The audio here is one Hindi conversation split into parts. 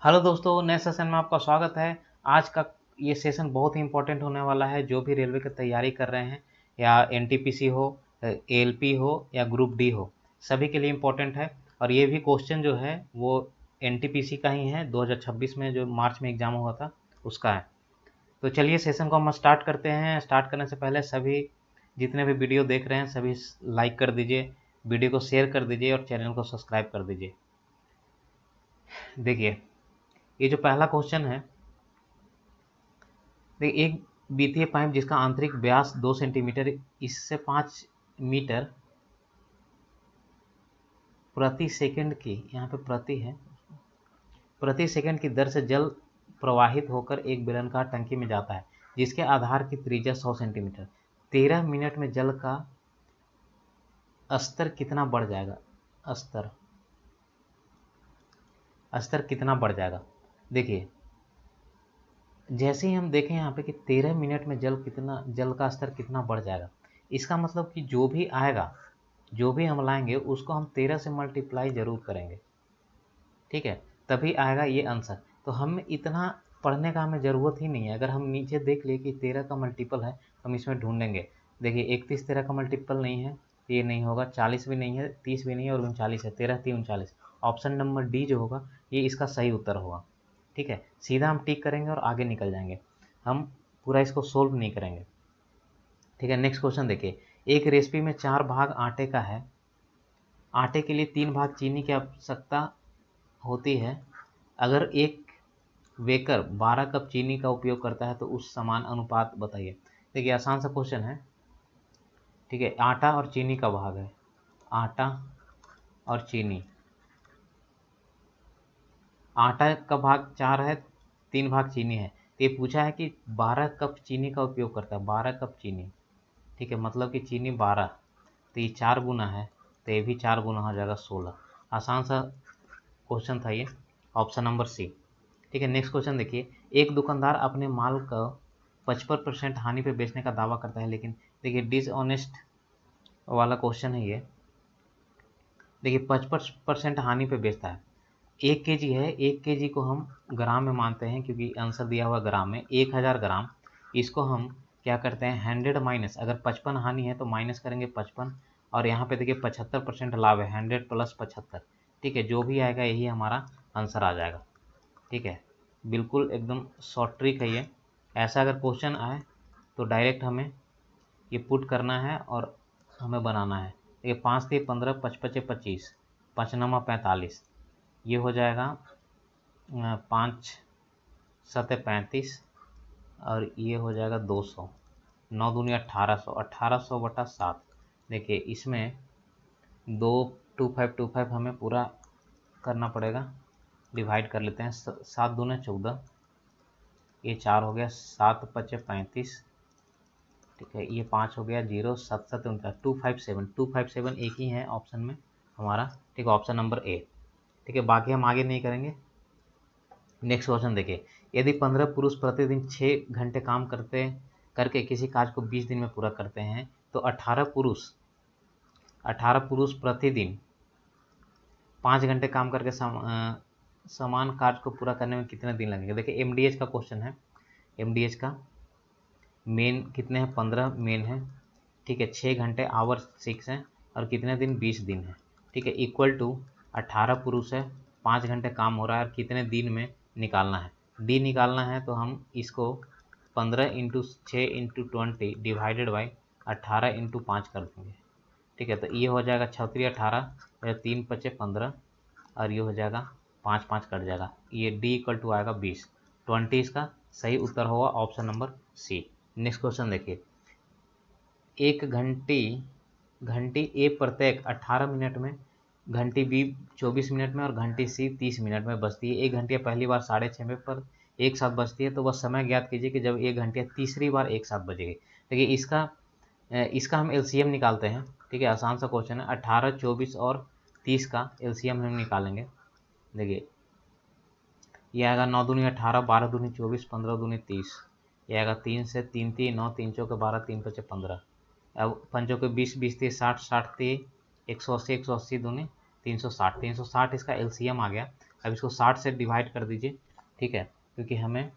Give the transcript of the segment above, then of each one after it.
हेलो दोस्तों, नए सेशन में आपका स्वागत है। आज का ये सेशन बहुत ही इम्पोर्टेंट होने वाला है। जो भी रेलवे की तैयारी कर रहे हैं, या एनटीपीसी हो, एएलपी हो या ग्रुप डी हो, सभी के लिए इम्पोर्टेंट है। और ये भी क्वेश्चन जो है वो एनटीपीसी का ही है, 2026 में जो मार्च में एग्जाम हुआ था उसका है। तो चलिए सेशन को हम स्टार्ट करते हैं। स्टार्ट करने से पहले सभी जितने भी वीडियो देख रहे हैं सभी लाइक कर दीजिए, वीडियो को शेयर कर दीजिए और चैनल को सब्सक्राइब कर दीजिए। देखिए, ये जो पहला क्वेश्चन है, देखिए एक बीतीय पाइप जिसका आंतरिक व्यास 2 सेंटीमीटर, इससे 5 मीटर प्रति सेकंड की, यहाँ पे प्रति है, प्रति सेकंड की दर से जल प्रवाहित होकर एक बेलनाकार टंकी में जाता है जिसके आधार की त्रिज्या 100 सेंटीमीटर। 13 मिनट में जल का स्तर कितना बढ़ जाएगा? स्तर स्तर कितना बढ़ जाएगा? देखिए, जैसे ही हम देखें यहाँ पे कि 13 मिनट में जल का स्तर कितना बढ़ जाएगा, इसका मतलब कि जो भी आएगा, जो भी हम लाएंगे उसको हम 13 से मल्टीप्लाई जरूर करेंगे, ठीक है, तभी आएगा ये आंसर। तो हम इतना पढ़ने का हमें ज़रूरत ही नहीं है। अगर हम नीचे देख लिए कि 13 का मल्टीपल है तो हम इसमें ढूंढेंगे। देखिए 31 13 का मल्टीपल नहीं है, ये नहीं होगा। 40 भी नहीं है, 30 भी नहीं है, और 39 है। 13 3 39, ऑप्शन नंबर डी जो होगा ये इसका सही उत्तर होगा। ठीक है, सीधा हम टिक करेंगे और आगे निकल जाएंगे, हम पूरा इसको सोल्व नहीं करेंगे। ठीक है, नेक्स्ट क्वेश्चन देखिए। एक रेसिपी में 4 भाग आटे का है, आटे के लिए 3 भाग चीनी की आवश्यकता होती है। अगर एक बेकर 12 कप चीनी का उपयोग करता है तो उस समान अनुपात बताइए। देखिए आसान सा क्वेश्चन है। ठीक है, आटा और चीनी का भाग है, आटा और चीनी। आटा का भाग 4 है, 3 भाग चीनी है। तो ये पूछा है कि 12 कप चीनी का उपयोग करता है, 12 कप चीनी। ठीक है, मतलब कि चीनी 12, तो ये 4 गुना है, तो ये भी 4 गुना हो जाएगा 16। आसान सा क्वेश्चन था ये, ऑप्शन नंबर सी। ठीक है, नेक्स्ट क्वेश्चन देखिए। एक दुकानदार अपने माल का 55% हानि पे बेचने का दावा करता है, लेकिन देखिए डिसऑनेस्ट वाला क्वेश्चन है ये। देखिए 55% हानि पे बेचता है। 1 केजी है, 1 केजी को हम ग्राम में मानते हैं क्योंकि आंसर दिया हुआ ग्राम में। 1000 ग्राम, इसको हम क्या करते हैं 100 माइनस, अगर 55 हानि है तो माइनस करेंगे 55, और यहाँ पे देखिए 75% लाभ है, 100 प्लस 75। ठीक है, जो भी आएगा यही हमारा आंसर आ जाएगा। ठीक है, बिल्कुल एकदम शॉर्ट ट्रिक है ये। ऐसा अगर क्वेश्चन आए तो डायरेक्ट हमें ये पुट करना है और हमें बनाना है। ये 5 3 15, 5 5 25, 5 9 45, ये हो जाएगा 5 7 35, और ये हो जाएगा 200, 9 दूनी 1800, 1800 बटा 7। देखिए इसमें 2 25 हमें पूरा करना पड़ेगा, डिवाइड कर लेते हैं। 7 दूने 14, ये 4 हो गया, 7 5 35। ठीक है, ये 5 हो गया, 0 7 7 29, 257, 257 एक ही है ऑप्शन में हमारा। ठीक है, ऑप्शन नंबर ए। ठीक है, बाकी हम आगे नहीं करेंगे। नेक्स्ट क्वेश्चन देखिए। यदि 15 पुरुष प्रतिदिन 6 घंटे काम करके किसी कार्य को 20 दिन में पूरा करते हैं तो 18 पुरुष प्रतिदिन 5 घंटे काम करके समान कार्य को पूरा करने में कितने दिन लगेंगे? देखिए एमडीएच का क्वेश्चन है। एमडीएच का मेन कितने हैं? 15 मेन है। ठीक है, 6 घंटे आवर 6 हैं, और कितने दिन? 20 दिन है। ठीक है, इक्वल टू 18 पुरुष है, 5 घंटे काम हो रहा है, और कितने दिन में निकालना है? डी निकालना है तो हम इसको 15 into 6 into 20 divided by 18 into 5 कर देंगे। ठीक है, तो ये हो जाएगा 6 18, 3 5 15, और ये हो जाएगा 5 5 कट जाएगा, ये डी इक्वल टू आएगा 20। 20 इसका सही उत्तर होगा, option number C. Next question देखिए। एक घंटी ए प्रत्येक 18 मिनट में, घंटी बी 24 मिनट में, और घंटी सी 30 मिनट में बजती है। एक घंटिया पहली बार 6:30 में पर एक साथ बजती है, तो वह समय ज्ञात कीजिए कि जब एक घंटिया तीसरी बार एक साथ बजेगी। देखिए इसका हम एलसीएम निकालते हैं। ठीक है, आसान सा क्वेश्चन है। 18 24 और 30 का एलसीएम हम निकालेंगे। देखिए ये आएगा 9 दूनी 18, 12 दूनी 24, 15 दूनी 30, ये आएगा 3 से 3 3 9, 3 चौके 12, 3 पचे 15, अब पंचों के 20 20 30 60 60 30, 180 180 दूनी 360, 360 इसका एलसीएम आ गया। अब इसको 60 से डिवाइड कर दीजिए, ठीक है, क्योंकि हमें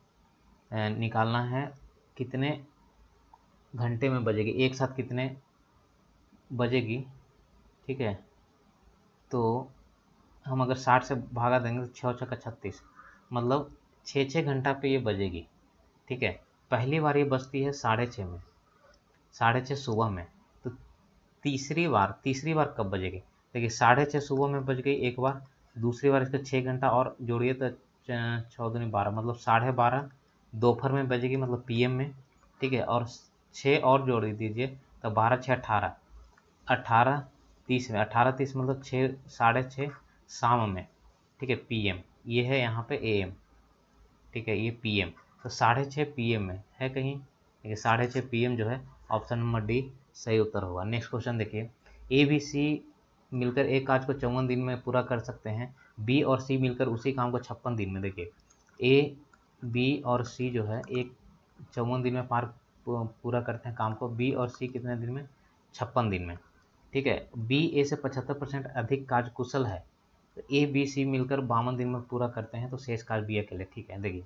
निकालना है कितने घंटे में बजेगी, एक साथ कितने बजेगी, ठीक है। तो हम अगर 60 से भागा देंगे तो 6 छक्का 36, मतलब 6 घंटा पे ये बजेगी, ठीक है। पहली बार ये बजती है 6:30 में, 6:30 सुबह में। तो तीसरी बार कब बजेगी? देखिए 6:30 सुबह में बज गई एक बार, दूसरी बार इसका 6 घंटा और जोड़िए तो 6 दूनी 12, मतलब 12:30 दोपहर में बजेगी, मतलब पीएम में, ठीक है। और 6 और जोड़ दीजिए तो 12 6 18, 18:30 में, 18:30 मतलब 6 शाम में, ठीक है, पीएम। ये है यहाँ पे एएम, ठीक है, ये पीएम। तो 6:30 पीएम में है कहीं, देखिए 6:30 पीएम जो है ऑप्शन नंबर डी सही उत्तर होगा। नेक्स्ट क्वेश्चन देखिए, ए बी सी मिलकर एक काज को 54 दिन में पूरा कर सकते हैं, बी और सी मिलकर उसी काम को 56 दिन में। देखिए ए बी और सी जो है एक 54 दिन में पूरा करते हैं काम को, बी और सी कितने दिन में? 56 दिन में, ठीक है। बी ए से 75% अधिक कार्य कुशल है, तो ए बी सी मिलकर 52 दिन में पूरा करते हैं, तो शेष कार्य बी अकेले, ठीक है। देखिए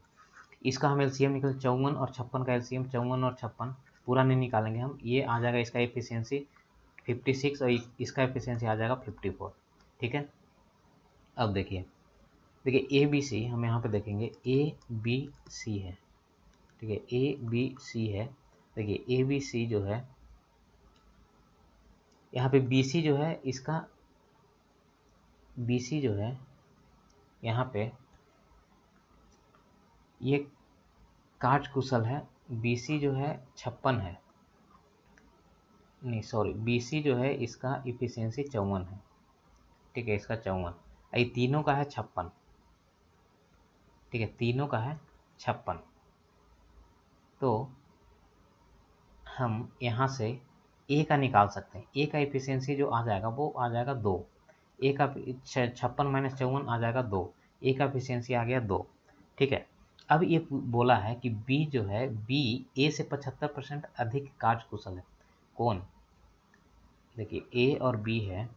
इसका हम एलसीएम निकल 54 और 56 का एलसीएम 54 और 56 पूरा नहीं निकालेंगे हम, ये आ जाएगा इसका एफिशिएंसी 56 और इसका एफिशिएंसी आ जाएगा 54, ठीक है। अब देखिए ए बी सी हम यहाँ पे देखेंगे, ए बी सी है, ठीक है, ए बी सी है। देखिए ए बी सी जो है यहाँ पे बी सी जो है, इसका बी सी जो है यहाँ पे ये कार्य कुशल है, बी सी जो है 56 है, नहीं सॉरी, बी सी जो है इसका इफिशियंसी 54 है, ठीक है, इसका 54, ये तीनों का है 56, ठीक है, तीनों का है 56। तो हम यहाँ से ए का निकाल सकते हैं, ए का इफिशियंसी जो आ जाएगा वो आ जाएगा 2, ए का 56 माइनस 54 आ जाएगा 2, ए का इफिशियंसी आ गया 2, ठीक है। अब ये बोला है कि बी जो है, बी ए से 75% अधिक कार्य कुशल है, कौन? देखिए ए और बी है,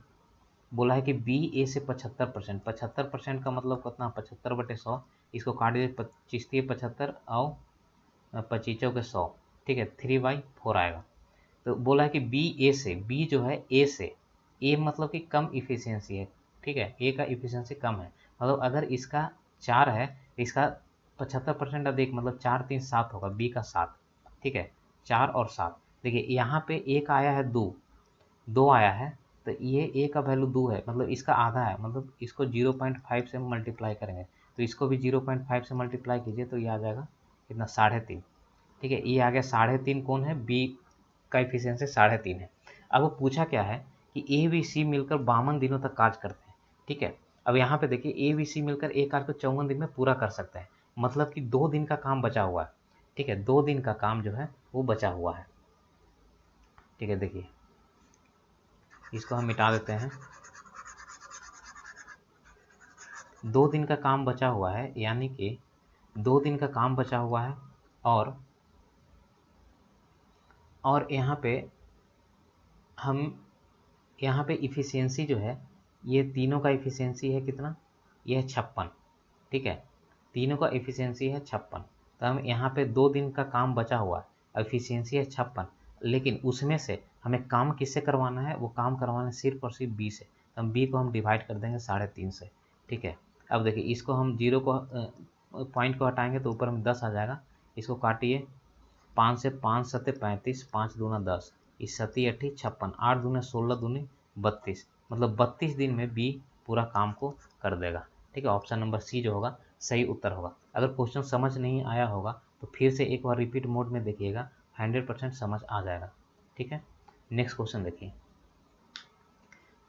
बोला है कि बी ए से 75%, 75% का मतलब कितना? 75/100, इसको काट दीजिए, 25 75 और 25 के 100, ठीक है, 3/4 आएगा। तो बोला है कि बी ए से, बी जो है ए से, ए मतलब कि कम इफिशियंसी है, ठीक है, ए का इफिशियंसी कम है, मतलब अगर इसका 4 है, इसका 75% अधिक, मतलब 4 3 7 होगा, बी का 7, ठीक है, 4 और 7। देखिए यहाँ पे ए का आया है 2 आया है, तो ये ए का वैल्यू 2 है, मतलब इसका आधा है, मतलब इसको 0.5 से मल्टीप्लाई करेंगे, तो इसको भी 0.5 से मल्टीप्लाई कीजिए तो ये आ जाएगा कितना? 3.5, ठीक है, ये आ गया 3.5। कौन है? बी का इफिशियंसी 3.5 है। अब वो पूछा क्या है कि ए बी सी मिलकर 52 दिनों तक कार्य करते हैं, ठीक है। अब यहाँ पे देखिए ए बी सी मिलकर एक कार्य को 54 दिन में पूरा कर सकते हैं, मतलब कि 2 दिन का काम बचा हुआ है, ठीक है, 2 दिन का काम जो है वो बचा हुआ है, ठीक है। देखिए इसको हम मिटा देते हैं, 2 दिन का काम बचा हुआ है, यानी कि 2 दिन का काम बचा हुआ है, और यहाँ पे हम यहाँ पे इफिशियंसी जो है, ये तीनों का इफिशियंसी है कितना? ये है 56, ठीक है, तीनों का इफिशियंसी है 56। तो हम यहाँ पे 2 दिन का काम बचा हुआ है, इफिशियंसी है 56, लेकिन उसमें से हमें काम किससे करवाना है? वो काम करवाना है सिर्फ और सिर्फ बी से, तो हम बी को हम डिवाइड कर देंगे 3.5 से, ठीक है। अब देखिए इसको हम 0 को पॉइंट को हटाएंगे तो ऊपर में 10 आ जाएगा, इसको काटिए, 5 से 5 सत्ते 35, 5 दूना 10, इस 7 8 56, 8 दूना 16 दूनी 32, मतलब 32 दिन में बी पूरा काम को कर देगा, ठीक है। ऑप्शन नंबर सी जो होगा सही उत्तर होगा। अगर क्वेश्चन समझ नहीं आया होगा तो फिर से एक बार रिपीट मोड में देखिएगा, 100% समझ आ जाएगा, ठीक है। नेक्स्ट क्वेश्चन देखिए,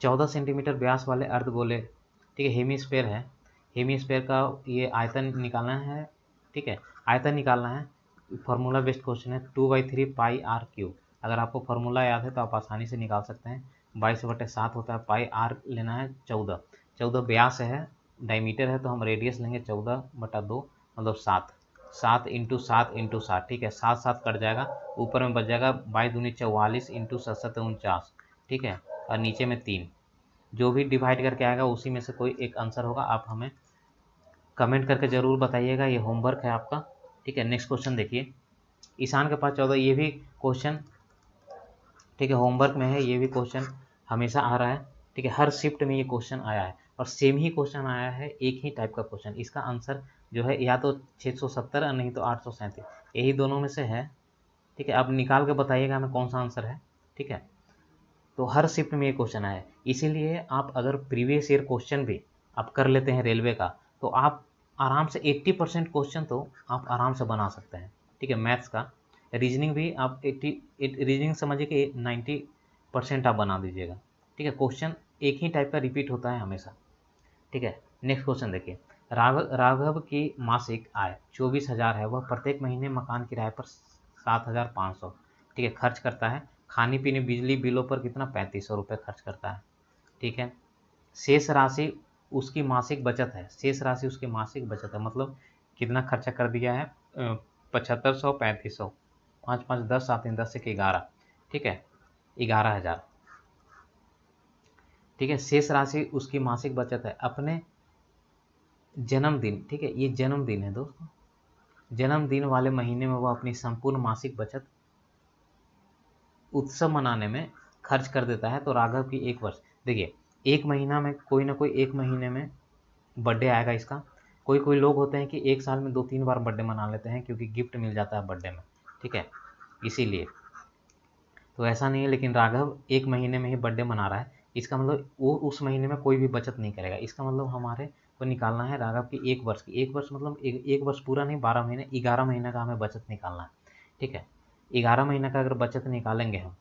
14 सेंटीमीटर व्यास वाले अर्धगोले, ठीक है, हेमीस्फेयर है, हेमीस्फेयर का ये आयतन निकालना है, ठीक है, आयतन निकालना है। फार्मूला बेस्ड क्वेश्चन है, 2/3 पाई आर क्यूब। अगर आपको फार्मूला याद है तो आप आसानी से निकाल सकते हैं, 22/7 होता है, पाई आर लेना है 14 व्यास है, डायमीटर है तो हम रेडियस लेंगे 14/2, मतलब 7, 7 × 7 × 7, ठीक है, 7 7 कट जाएगा, ऊपर में बच जाएगा 22 दूनी 44 × 7 7 49, ठीक है, और नीचे में 3, जो भी डिवाइड करके आएगा उसी में से कोई एक आंसर होगा, आप हमें कमेंट करके ज़रूर बताइएगा, ये होमवर्क है आपका। ठीक है, नेक्स्ट क्वेश्चन देखिए, ईशान के पास 14, ये भी क्वेश्चन ठीक है होमवर्क में है, ये भी क्वेश्चन हमेशा आ रहा है। ठीक है, हर शिफ्ट में ये क्वेश्चन आया है और सेम ही क्वेश्चन आया है, एक ही टाइप का क्वेश्चन। इसका आंसर जो है या तो 670 और नहीं तो 837, यही दोनों में से है। ठीक है, आप निकाल के बताइएगा हमें कौन सा आंसर है। ठीक है, तो हर शिफ्ट में ये क्वेश्चन आया है, इसीलिए आप अगर प्रीवियस ईयर क्वेश्चन भी आप कर लेते हैं रेलवे का, तो आप आराम से 80% क्वेश्चन तो आप आराम से बना सकते हैं। ठीक है, मैथ्स का रीजनिंग भी आप 80 रीजनिंग समझिए कि 90% आप बना दीजिएगा। ठीक है, क्वेश्चन एक ही टाइप का रिपीट होता है हमेशा। ठीक है, नेक्स्ट क्वेश्चन देखिए, राघव की मासिक आय 24,000 है, वह प्रत्येक महीने मकान किराए पर 7,500 ठीक है खर्च करता है, खाने पीने बिजली बिलों पर कितना 3500 रुपये खर्च करता है। ठीक है, शेष राशि उसकी मासिक बचत है, शेष राशि उसकी मासिक बचत है, मतलब कितना खर्चा कर दिया है 7500 3500, 5 5 10 7 10 से 11। ठीक है, 11,000। ठीक है, शेष राशि उसकी मासिक बचत है। अपने जन्मदिन, ठीक है ये जन्मदिन है दोस्तों, जन्मदिन वाले महीने में वह अपनी संपूर्ण मासिक बचत उत्सव मनाने में खर्च कर देता है। तो राघव की एक वर्ष, देखिए एक महीना में कोई ना कोई एक महीने में बर्थडे आएगा इसका। कोई कोई लोग होते हैं कि एक साल में 2-3 बार बर्थडे मना लेते हैं क्योंकि गिफ्ट मिल जाता है बर्थडे में। ठीक है, इसीलिए तो ऐसा नहीं है, लेकिन राघव एक महीने में ही बर्थडे मना रहा है, इसका मतलब वो उस महीने में कोई भी बचत नहीं करेगा। इसका मतलब हमारे को निकालना है राघव की एक वर्ष की, एक वर्ष मतलब एक वर्ष पूरा नहीं, 12 महीने, 11 महीने का हमें बचत निकालना है। ठीक है, 11 महीने का अगर बचत निकालेंगे हम,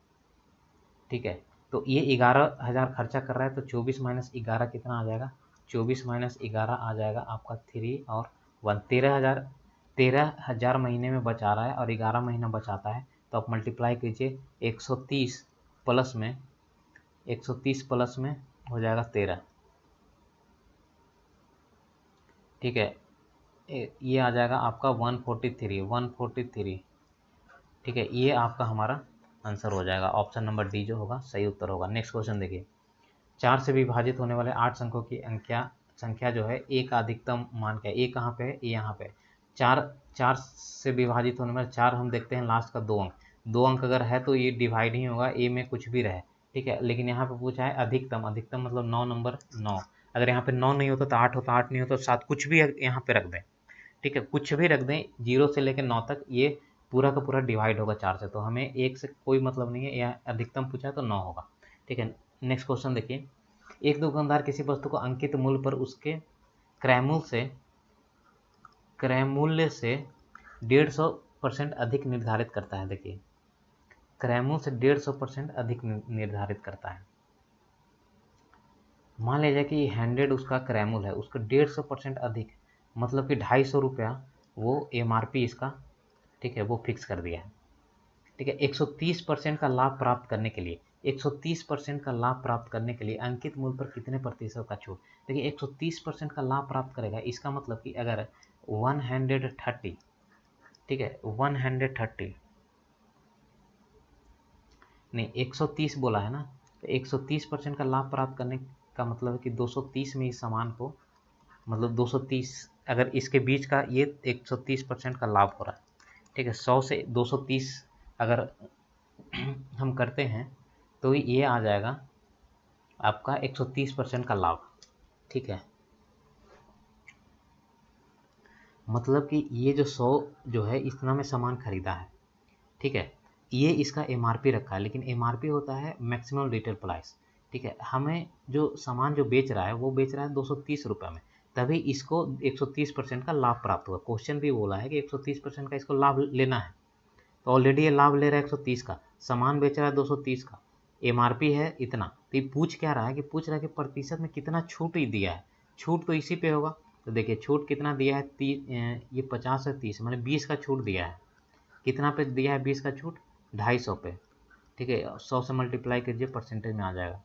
ठीक है, तो ये 11,000 खर्चा कर रहा है, तो 24 माइनस 11 कितना आ जाएगा, 24 माइनस 11 आ जाएगा आपका 3 और 1, 13,000 महीने में बचा रहा है और 11 महीना बचाता है। तो आप मल्टीप्लाई कीजिए 130 प्लस में, 130 प्लस में हो जाएगा 13। ठीक है, ये आ जाएगा आपका 143। ठीक है, ये आपका हमारा आंसर हो जाएगा, ऑप्शन नंबर डी जो होगा सही उत्तर होगा। नेक्स्ट क्वेश्चन देखिए, 4 से विभाजित होने वाले 8 अंकों की संख्या जो है ए का अधिकतम मान क्या है। ए कहाँ पे है, ए यहाँ पे है। 4 से विभाजित होने वाले 4 हम देखते हैं लास्ट का 2 अंक, 2 अंक अगर है तो ये डिवाइड ही होगा, ए में कुछ भी रहे। ठीक है, लेकिन यहाँ पे पूछा है अधिकतम, अधिकतम मतलब 9 नंबर 9, अगर यहाँ पे 9 नहीं होता तो 8 होता, 8 नहीं होता तो 7, कुछ भी यहाँ पे रख दें। ठीक है, कुछ भी रख दें 0 से लेकर 9 तक, ये पूरा का पूरा डिवाइड होगा 4 से, तो हमें एक से कोई मतलब नहीं है, या अधिकतम पूछा है तो 9 होगा। ठीक है, नेक्स्ट क्वेश्चन देखिए, एक दुकानदार किसी वस्तु को अंकित मूल्य पर उसके क्रय मूल्य से 150% अधिक निर्धारित करता है। देखिए क्रय मूल्य से 150% अधिक निर्धारित करता है। मान लीजिए कि 100 उसका क्रय मूल्य है, उसका 150% अधिक, मतलब कि 250 रुपया वो MRP इसका, ठीक है, वो फिक्स कर दिया है। ठीक है, 130% का लाभ प्राप्त करने के लिए, 130% का लाभ प्राप्त करने के लिए अंकित मूल्य पर कितने प्रतिशत का छूट। देखिए 130% का लाभ प्राप्त करेगा, इसका मतलब कि अगर 130, ठीक है 130 नहीं 130 बोला है ना, तो 130% का लाभ प्राप्त करने का मतलब है कि 230 में इस सामान को, मतलब 230 अगर इसके बीच का ये 130% का लाभ हो रहा है। ठीक है, 100 से 230 अगर हम करते हैं तो ये आ जाएगा आपका 130% का लाभ। ठीक है, मतलब कि ये जो 100 जो है इतना में सामान खरीदा है। ठीक है, ये इसका MRP रखा है, लेकिन MRP होता है मैक्सिमम रिटेल प्राइस। ठीक है, हमें जो सामान जो बेच रहा है वो बेच रहा है 230 रुपये में, तभी इसको 130% का लाभ प्राप्त हुआ। क्वेश्चन भी बोला है कि 130% का इसको लाभ लेना है, तो ऑलरेडी ये लाभ ले रहा है 130 का, सामान बेच रहा है 230 का, MRP है इतना, तो ये पूछ क्या रहा है कि पूछ रहा है कि प्रतिशत में कितना छूट ही दिया है, छूट तो इसी पे होगा। तो देखिए छूट कितना दिया है, ये 50 से 30 मैंने 20 का छूट दिया है, कितना पे दिया है 20 का छूट, 250 पे। ठीक है, 100 से मल्टीप्लाई कीजिए परसेंटेज में आ जाएगा,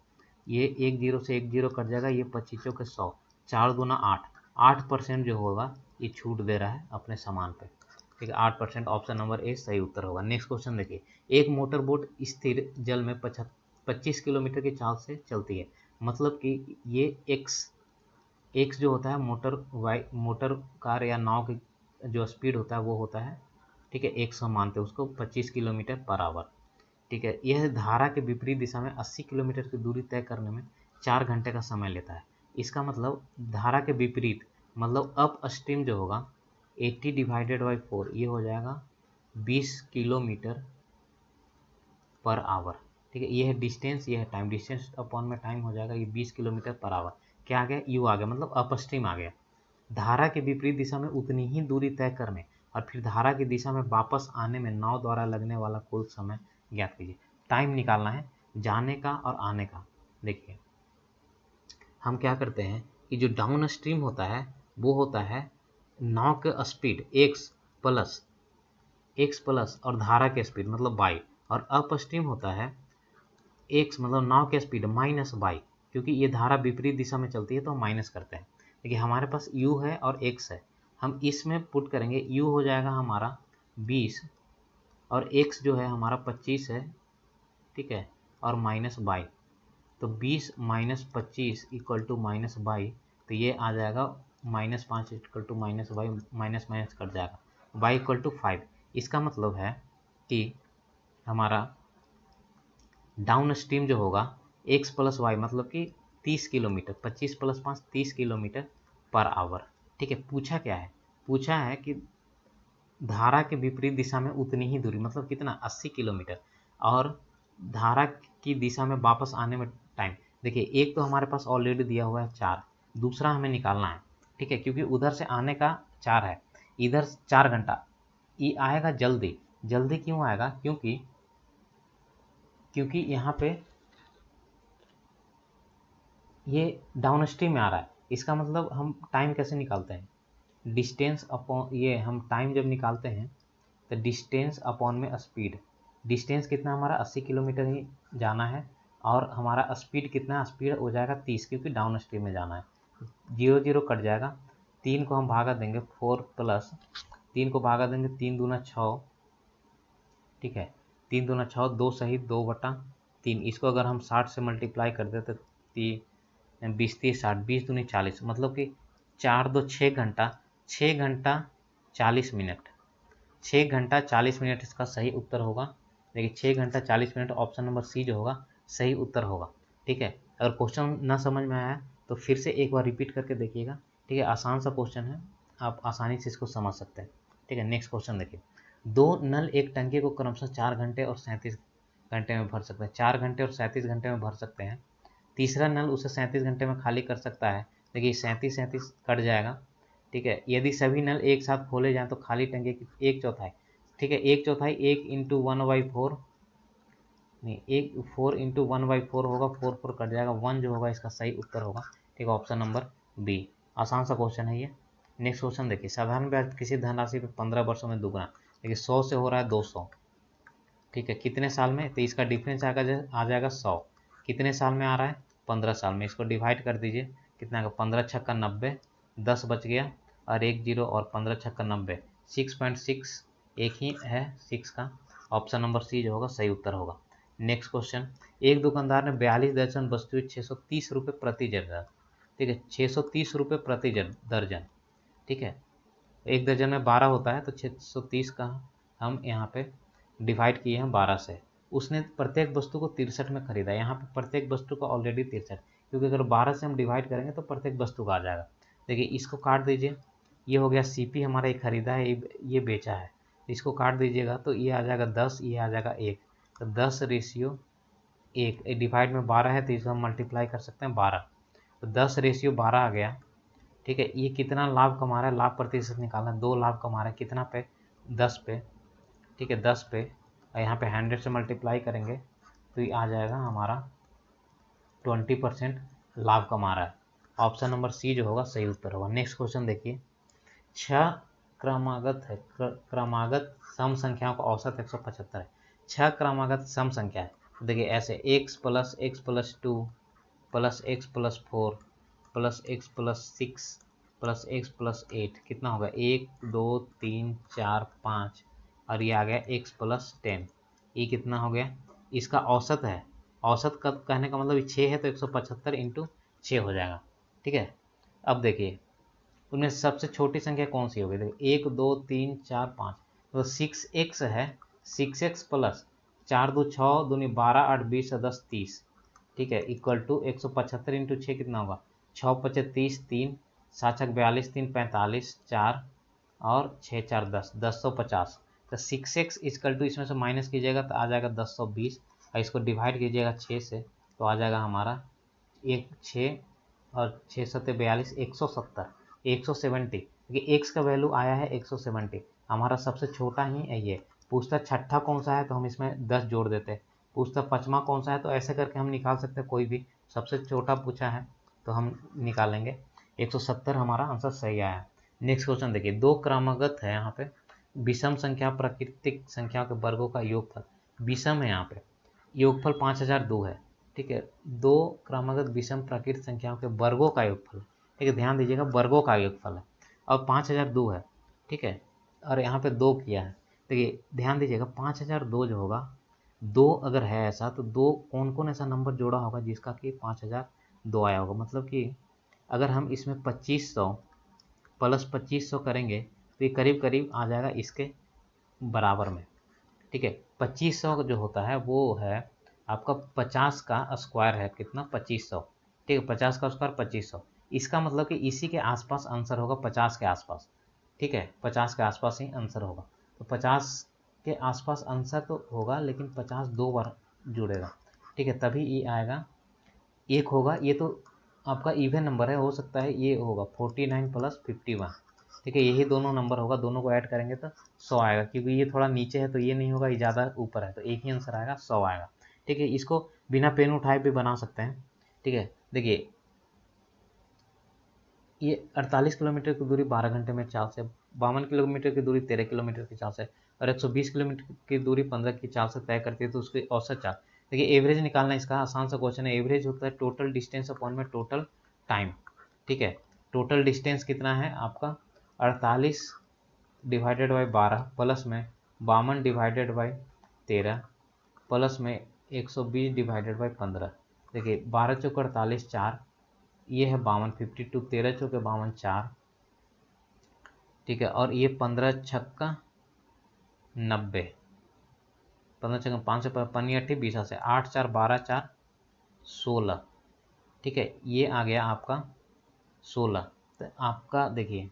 ये 1 0 से 1 0 कट जाएगा, ये 25 के 100, 4 दूना 8, 8% जो होगा ये छूट दे रहा है अपने सामान पे। ठीक है, 8%, ऑप्शन नंबर ए सही उत्तर होगा। नेक्स्ट क्वेश्चन देखिए, एक मोटर बोट स्थिर जल में 25 किलोमीटर की चाल से चलती है, मतलब कि ये x एक्स जो होता है मोटर कार या नाव की जो स्पीड होता है वो होता है, ठीक है, 100 मानते हैं उसको, 25 किलोमीटर पर आवर। ठीक है, यह धारा के विपरीत दिशा में 80 किलोमीटर की दूरी तय करने में 4 घंटे का समय लेता है। इसका मतलब धारा के विपरीत मतलब अप स्ट्रीम जो होगा 80 डिवाइडेड बाई 4 ये हो जाएगा 20 किलोमीटर पर आवर। ठीक है, ये है डिस्टेंस, ये है टाइम, डिस्टेंस अपॉन में टाइम हो जाएगा, ये 20 किलोमीटर पर आवर। क्या आ गया, यू आ गया, मतलब अप स्ट्रीम आ गया। धारा के विपरीत दिशा में उतनी ही दूरी तय करने और फिर धारा की दिशा में वापस आने में नाव द्वारा लगने वाला कुल समय ज्ञात कीजिए। टाइम निकालना है जाने का और आने का। देखिए हम क्या करते हैं कि जो डाउन स्ट्रीम होता है वो होता है नाव के स्पीड एक्स प्लस और धारा के स्पीड मतलब बाई, और अप स्ट्रीम होता है एक्स मतलब नाव के स्पीड माइनस बाई, क्योंकि ये धारा विपरीत दिशा में चलती है तो हम माइनस करते हैं। देखिए हमारे पास u है और x है, हम इसमें पुट करेंगे, u हो जाएगा हमारा 20 और x जो है हमारा 25 है, ठीक है, और माइनस बाई, तो 20 minus 25 equal to minus y, तो ये आ जाएगा -5 equal to minus y, minus minus cut जाएगा, बाई इक्वल टू 5। इसका मतलब है कि हमारा डाउन स्ट्रीम जो होगा एक्स प्लस वाई मतलब कि 30 kilometre, 25 plus 5 30 kilometre per hour. ठीक है, पूछा क्या है, पूछा है कि धारा के विपरीत दिशा में उतनी ही दूरी मतलब कितना 80 किलोमीटर, और धारा की दिशा में वापस आने में टाइम। देखिए एक तो हमारे पास ऑलरेडी दिया हुआ है 4, दूसरा हमें निकालना है। ठीक है, क्योंकि उधर से आने का 4 है, इधर 4 घंटा, ये आएगा जल्दी। जल्दी क्यों आएगा, क्योंकि यहाँ पे ये डाउन स्ट्रीम में आ रहा है। इसका मतलब हम टाइम कैसे निकालते हैं, डिस्टेंस अपॉन, ये हम टाइम जब निकालते हैं तो डिस्टेंस अपॉन में स्पीड। डिस्टेंस कितना हमारा 80 किलोमीटर ही जाना है, और हमारा स्पीड कितना, स्पीड हो जाएगा 30 क्योंकि डाउन स्ट्रीम में जाना है। 0 0 कट जाएगा, 3 को हम भागा देंगे 4 प्लस 3 को भागा देंगे 3 दूना 6, ठीक है, 3 दूना 6, 2 सही 2/3। इसको अगर हम 60 से मल्टीप्लाई कर दें तो 20 30 60 20 दूनी 40, मतलब कि 4 2 6 घंटा, 6 घंटा 40 मिनट, 6 घंटा 40 मिनट इसका सही उत्तर होगा। देखिए 6 घंटा 40 मिनट ऑप्शन नंबर सी जो होगा सही उत्तर होगा। ठीक है, अगर क्वेश्चन ना समझ में आया तो फिर से एक बार रिपीट करके देखिएगा। ठीक है, आसान सा क्वेश्चन है, आप आसानी से इसको समझ सकते हैं। ठीक है, नेक्स्ट क्वेश्चन देखिए, दो नल एक टंकी को क्रमशः 4 घंटे और 37 घंटे में भर सकते हैं, 4 घंटे और 37 घंटे में भर सकते हैं। तीसरा नल उसे 37 घंटे में खाली कर सकता है। देखिए 37 कट जाएगा। ठीक है, यदि सभी नल एक साथ खोले जाएं तो खाली टंकी की 1/4, ठीक है, 1/4 1 इंटू 1/4, नहीं 4 इंटू 1/4 होगा, 4 4 कट जाएगा, 1 जो होगा इसका सही उत्तर होगा। ठीक है, ऑप्शन नंबर बी। आसान सा क्वेश्चन है ये। नेक्स्ट क्वेश्चन देखिए, साधारण ब्याज किसी धनराशि पर 15 वर्षों में दुगना, देखिए 100 से हो रहा है 200, ठीक है, कितने साल में, तो इसका डिफरेंस आ जाएगा 100, कितने साल में आ रहा है 15 साल में। इसको डिवाइड कर दीजिए, कितना का 15 छक्का 90, 10 बच गया और 1 0, और 15 छक्का 90, 6.6 एक ही है 6 का, ऑप्शन नंबर सी जो होगा सही उत्तर होगा। नेक्स्ट क्वेश्चन, एक दुकानदार ने 42 दर्जन वस्तुएं 630 रुपये प्रति दर्जन, ठीक है, 630 रुपये प्रति दर्जन, ठीक है, एक दर्जन में 12 होता है तो 630 का हम यहाँ पे डिवाइड किए हैं 12 से। उसने प्रत्येक वस्तु को 63 में खरीदा, यहाँ पे प्रत्येक वस्तु का ऑलरेडी 63, क्योंकि अगर 12 से हम डिवाइड करेंगे तो प्रत्येक वस्तु का आ जाएगा। देखिए इसको काट दीजिए, ये हो गया सीपी हमारा, ये खरीदा है, ये बेचा है, इसको काट दीजिएगा तो ये आ जाएगा 10, ये आ जाएगा 1, तो 10/1, डिवाइड में 12 है तो इसको हम मल्टीप्लाई कर सकते हैं 12, तो 10/12 आ गया। ठीक है, ये कितना लाभ कमा रहा है, लाभ प्रतिशत निकालना है, 2 लाभ कमा रहा है, कितना पे 10 पे, ठीक है 10 पे, और यहाँ पे 100 से मल्टीप्लाई करेंगे तो ये आ जाएगा हमारा 20% लाभ कमा रहा है, ऑप्शन नंबर सी जो होगा सही उत्तर होगा। नेक्स्ट क्वेश्चन देखिए, 6 क्रमागत है, क्रमागत सम संख्याओं का औसत 175 है, 6 क्रमागत सम संख्या है, तो देखिए ऐसे x+2 plus x+4 plus x+6 plus x+8 कितना होगा 1 2 3 4 5, और ये आ गया x+10, ये कितना हो गया, इसका औसत है, औसत का कहने का मतलब 6 है तो 175 इंटू 6 हो जाएगा। ठीक है, अब देखिए उनमें सबसे छोटी संख्या कौन सी होगी, देखिए 1 2 3 4 5, तो 6x है, 6x प्लस 4 2 6 दूनी 12 8 20 10 30, ठीक है, इक्वल टू 175 इंटू 6 कितना होगा, 6 25 30, 3 7 6 42, 3 45, 4 और 6 4 10, 1050। तो 6x इक्वल टू इसमें से माइनस कीजिएगा तो आ जाएगा 1020, और इसको डिवाइड कीजिएगा 6 से तो आ जाएगा हमारा 6 और 6 सत्ते 42, 170, 170, क्योंकि x का वैल्यू आया है 170, हमारा सबसे छोटा ही है ये। पूछता छठा कौन सा है तो हम इसमें 10 जोड़ देते हैं, पूछता पाँचवा कौन सा है तो ऐसे करके हम निकाल सकते हैं, कोई भी सबसे छोटा पूछा है तो हम निकालेंगे। 170 हमारा आंसर सही आया। नेक्स्ट क्वेश्चन देखिए, दो क्रमागत है यहाँ पे, विषम संख्या प्राकृतिक संख्या के वर्गों का योगफल विषम है, यहाँ पे योगफल 5002 है, ठीक है, दो क्रमागत विषम प्राकृतिक संख्याओं के वर्गों का योगफल, ठीक है, ध्यान दीजिएगा वर्गों का योगफल है, और 5002 है, ठीक है, और यहाँ पे 2 किया है। देखिए ध्यान दीजिएगा 5002 जो होगा, 2 अगर है ऐसा तो 2 कौन कौन ऐसा नंबर जोड़ा होगा जिसका कि 5002 आया होगा, मतलब कि अगर हम इसमें 2500 प्लस 2500 करेंगे तो ये करीब करीब आ जाएगा इसके बराबर में, ठीक है। 2500 जो होता है वो है आपका 50 का स्क्वायर है, कितना 2500, ठीक है, 50 का स्क्वायर 2500, इसका मतलब कि इसी के आसपास आंसर होगा, 50 के आसपास, ठीक है, 50 के आसपास ही आंसर होगा, तो 50 के आसपास आंसर तो होगा लेकिन 50 दो बार जुड़ेगा, ठीक है, तभी ये आएगा, एक होगा, ये तो आपका इवन नंबर है, हो सकता है ये होगा 49 प्लस 51, ठीक है, यही दोनों नंबर होगा, दोनों को ऐड करेंगे तो 100 आएगा, क्योंकि ये थोड़ा नीचे है तो ये नहीं होगा, ये ज़्यादा ऊपर है तो एक ही आंसर आएगा, 100 आएगा, ठीक है। इसको बिना पेन उठाए भी बना सकते हैं, ठीक है। देखिए ये 48 किलोमीटर की दूरी 12 घंटे में चाल से, 52 किलोमीटर की दूरी 13 किलोमीटर की चाल से, और 120 किलोमीटर की दूरी 15 की चाल से तय करती है, तो उसकी औसत चाल, देखिए एवरेज निकालना इसका आसान सा क्वेश्चन है, एवरेज होता है टोटल डिस्टेंस अपॉन में टोटल टाइम, ठीक है, टोटल डिस्टेंस कितना है आपका 48 डिवाइडेड बाई 12 प्लस में 52 डिवाइडेड बाई 13 प्लस में 120 डिवाइडेड बाई 15, देखिए 12 चौक 48 4, ये है 52 52, 13 चौके 52 4, ठीक है, और ये 15 छक्का 90, 15 छक्का 5 से 5 20 से 8 4 12 4 16, ठीक है, ये आ गया आपका 16, तो आपका देखिए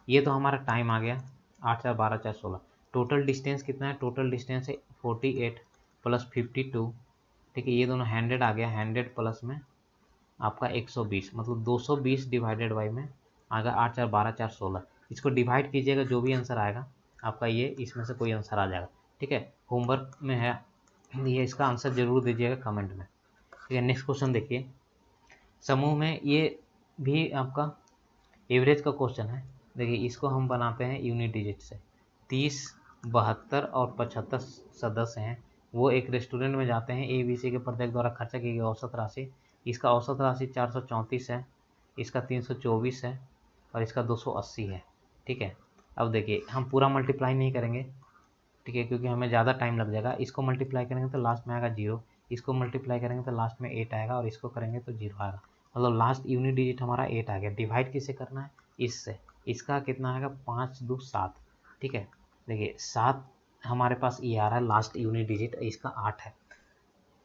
ये तो हमारा टाइम आ गया 8 4 12 4 16, टोटल डिस्टेंस कितना है, टोटल डिस्टेंस है 48 प्लस 52, ठीक है, ये दोनों 100 आ गया, 100 प्लस में आपका 120, मतलब 220 डिवाइडेड बाई में आएगा 8 4 12 4 16, इसको डिवाइड कीजिएगा जो भी आंसर आएगा आपका ये इसमें से कोई आंसर आ जाएगा, ठीक है, होमवर्क में है ये, इसका आंसर जरूर दीजिएगा कमेंट में, ठीक है। नेक्स्ट क्वेश्चन देखिए, समूह में ये भी आपका एवरेज का क्वेश्चन है, देखिए इसको हम बनाते हैं यूनिट डिजिट से, 30 72 और 75 सदस्य हैं, वो एक रेस्टोरेंट में जाते हैं, ए बी सी के प्रत्येक द्वारा खर्चा की गई औसत राशि, इसका औसत राशि 434 है, इसका 324 है, और इसका 280 है, ठीक है। अब देखिए हम पूरा मल्टीप्लाई नहीं करेंगे, ठीक है, क्योंकि हमें ज़्यादा टाइम लग जाएगा, इसको मल्टीप्लाई करेंगे तो लास्ट में आएगा 0, इसको मल्टीप्लाई करेंगे तो लास्ट में 8 आएगा, और इसको करेंगे तो 0 आएगा, मतलब लास्ट यूनिट डिजिट हमारा 8 आ गया। डिवाइड किससे करना है, इससे, इसका कितना आएगा 5 2 7, ठीक है, देखिए 7 हमारे पास ये आ रहा है लास्ट यूनिट डिजिट, इसका 8 है,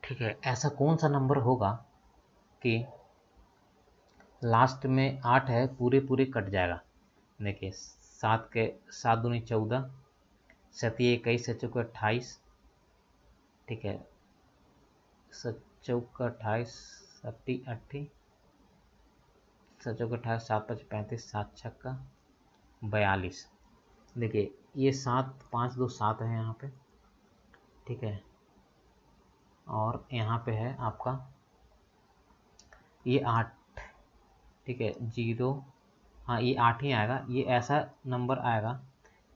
ठीक है। ऐसा कौन सा नंबर होगा कि लास्ट में 8 है, पूरे पूरे कट जाएगा, देखिए 7 के 7 दूनी 14, 7 21, 7 चौके 28, ठीक है, 7 चौका 28, 7 80, 7 चौका 28, 7 5 35, 7 छक्का 42, देखिए ये 7 5 2 7 है यहाँ पे, ठीक है, और यहाँ पे है आपका ये 8, ठीक है, 0, हाँ ये 8 ही आएगा, ये ऐसा नंबर आएगा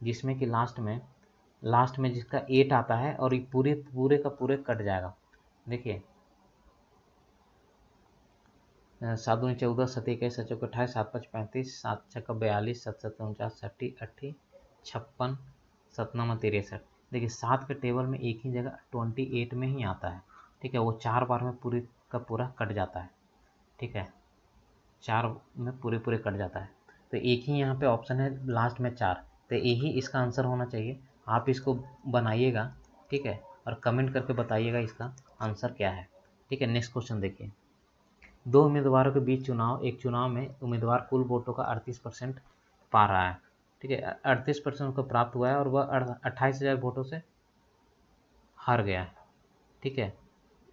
जिसमें कि लास्ट में जिसका 8 आता है और ये पूरे पूरे का पूरे कट जाएगा, देखिए 7 दूनी 14, 7 21, 7 चौके 28, 7 5 35, 7 छक्का 42, 7 7 49, 60 80 56, 7 9 63, देखिए 7 के टेबल में एक ही जगह 28 में ही आता है, ठीक है, वो 4 बार में पूरी का पूरा कट जाता है, ठीक है। 4 में पूरे पूरे कट जाता है, तो एक ही यहाँ पे ऑप्शन है लास्ट में 4, तो यही इसका आंसर होना चाहिए। आप इसको बनाइएगा, ठीक है, और कमेंट करके बताइएगा इसका आंसर क्या है। ठीक है, नेक्स्ट क्वेश्चन देखिए। 2 उम्मीदवारों के बीच चुनाव, एक चुनाव में उम्मीदवार कुल वोटों का 38% पा रहा है। ठीक है, 38% को प्राप्त हुआ है और वह 28,000 वोटों से हार गया है। ठीक है,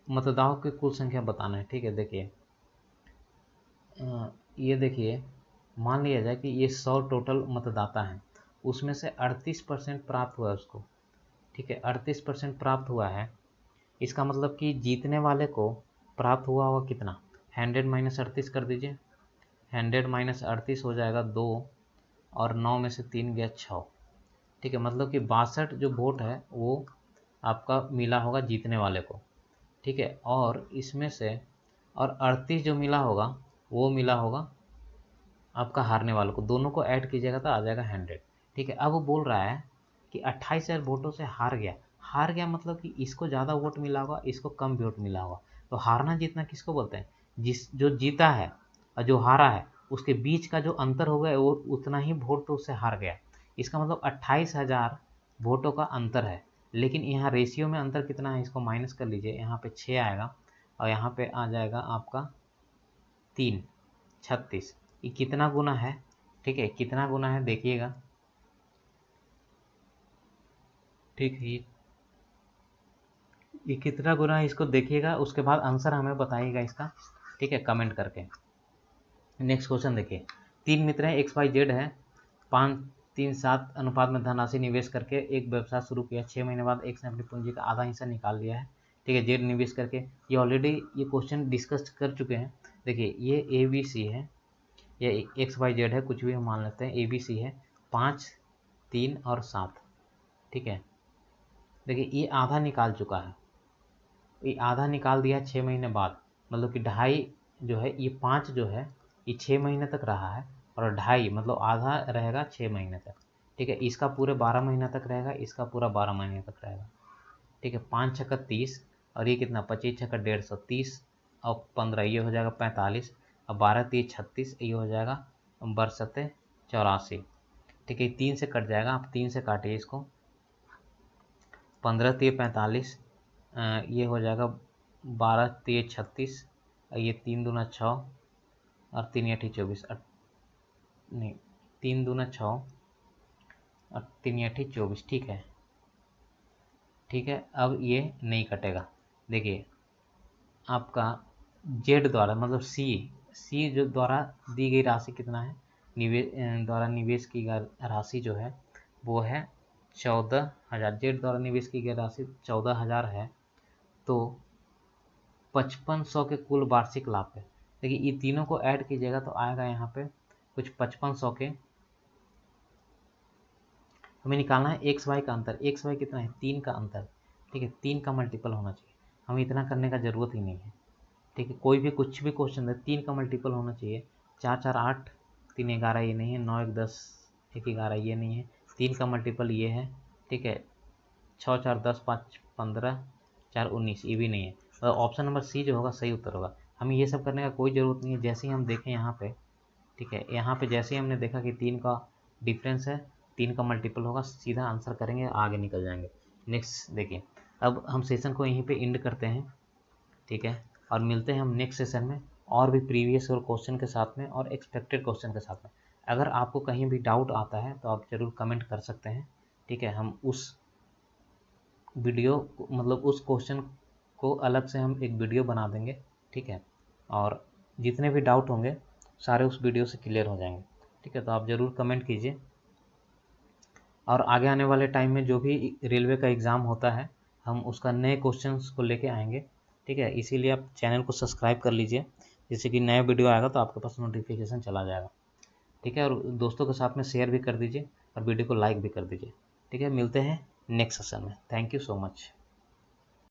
मतदाताओं की कुल संख्या बताना है। ठीक है, देखिए ये देखिए, मान लिया जाए कि ये 100 टोटल मतदाता हैं, उसमें से 38% प्राप्त हुआ है उसको। ठीक है, 38% प्राप्त हुआ है, इसका मतलब कि जीतने वाले को प्राप्त हुआ होगा कितना, 100 माइनस 38 कर दीजिए, 100 माइनस 38 हो जाएगा 2, और 9 में से 3 गया 6। ठीक है, मतलब कि 62 जो वोट है वो आपका मिला होगा जीतने वाले को। ठीक है, और इसमें से और 38 जो मिला होगा वो मिला होगा आपका हारने वालों को, दोनों को ऐड कीजिएगा तो आ जाएगा 100। ठीक है, अब वो बोल रहा है कि 28,000 वोटों से हार गया। हार गया मतलब कि इसको ज़्यादा वोट मिला होगा, इसको कम वोट मिला होगा। तो हारना जीतना किसको बोलते हैं, जो जीता है और जो हारा है उसके बीच का जो अंतर हो गया वो उतना ही वोट तो उससे हार गया। इसका मतलब 28,000 वोटों का अंतर है, लेकिन यहाँ रेशियो में अंतर कितना है, इसको माइनस कर लीजिए, यहाँ पे 6 आएगा और यहाँ पे आ जाएगा आपका 3, 36। ये कितना गुना है, ठीक है, कितना गुना है देखिएगा। ठीक है, ये कितना गुना है इसको देखिएगा, उसके बाद आंसर हमें बताइएगा इसका। ठीक है, कमेंट करके। नेक्स्ट क्वेश्चन देखिए। 3 मित्र हैं, एक्स वाई जेड है, 5:3:7 अनुपात में धनराशि निवेश करके एक व्यवसाय शुरू किया। 6 महीने बाद एक्स ने अपनी पूंजी का आधा हिस्सा निकाल लिया है। ठीक है, जेड निवेश करके, ये ऑलरेडी ये क्वेश्चन डिस्कस कर चुके हैं। देखिए ये ए बी सी है, ये एक्स वाई जेड है, कुछ भी हम मान लेते हैं, ए बी सी है, 5, 3 और 7। ठीक है, देखिए ये आधा निकाल चुका है, ये आधा निकाल दिया 6 महीने बाद, मतलब कि ढाई जो है, ये 5 जो है ये 6 महीने तक रहा है, और ढाई मतलब आधा रहेगा 6 महीने तक। ठीक है, इसका पूरे 12 महीने तक रहेगा, इसका पूरा 12 महीने तक रहेगा। ठीक है, 5 छक्का 30, और ये कितना, 25 छक्का 150, 30 और 15 ये हो जाएगा 45, और 12 3 36 ये हो जाएगा बरसते 84। ठीक है, 3 से कट जाएगा, आप 3 से काटिए इसको, 15 3 45, ये हो जाएगा 12 3 36, ये 3 दूना 6 और 3 8 24, नहीं 3 दूना 6 और 3 8 24। ठीक है, ठीक है, अब ये नहीं कटेगा। देखिए आपका जेड द्वारा मतलब सी जो द्वारा दी गई राशि कितना है, द्वारा निवेश की गई राशि जो है वो है 14,000। जेड द्वारा निवेश की गई राशि 14,000 है, तो 5500 के कुल वार्षिक लाभ है। देखिए ये तीनों को ऐड कीजिएगा तो आएगा यहाँ पे कुछ 5500 के, हमें निकालना है एक्स वाई का अंतर। एक्स वाई कितना है, 3 का अंतर। ठीक है, 3 का मल्टीपल होना चाहिए, हमें इतना करने का ज़रूरत ही नहीं है। ठीक है, कोई भी कुछ भी क्वेश्चन है 3 का मल्टीपल होना चाहिए। 4 4 8, 3 11 ये नहीं है, 9 1 10, 1 11 ये नहीं है, 3 का मल्टीपल ये है। ठीक है, 6 4 10 5 15, 4 19 ये भी नहीं है, तो ऑप्शन नंबर सी जो होगा सही उत्तर होगा। हमें ये सब करने का कोई ज़रूरत नहीं है। जैसे ही हम देखें यहाँ पे, ठीक है, यहाँ पे जैसे ही हमने देखा कि 3 का डिफरेंस है, 3 का मल्टीपल होगा, सीधा आंसर करेंगे, आगे निकल जाएंगे। नेक्स्ट देखिए, अब हम सेशन को यहीं पे एंड करते हैं। ठीक है, और मिलते हैं हम नेक्स्ट सेशन में और भी प्रीवियस और क्वेश्चन के साथ में और एक्सपेक्टेड क्वेश्चन के साथ में। अगर आपको कहीं भी डाउट आता है तो आप ज़रूर कमेंट कर सकते हैं। ठीक है, हम उस वीडियो मतलब उस क्वेश्चन को अलग से हम एक वीडियो बना देंगे। ठीक है, और जितने भी डाउट होंगे सारे उस वीडियो से क्लियर हो जाएंगे। ठीक है, तो आप ज़रूर कमेंट कीजिए, और आगे आने वाले टाइम में जो भी रेलवे का एग्ज़ाम होता है हम उसका नए क्वेश्चंस को लेके आएंगे। ठीक है, इसीलिए आप चैनल को सब्सक्राइब कर लीजिए, जैसे कि नया वीडियो आएगा तो आपके पास नोटिफिकेशन चला जाएगा। ठीक है, और दोस्तों के साथ में शेयर भी कर दीजिए और वीडियो को लाइक भी कर दीजिए। ठीक है, मिलते हैं नेक्स्ट सेशन में। Thank you so much.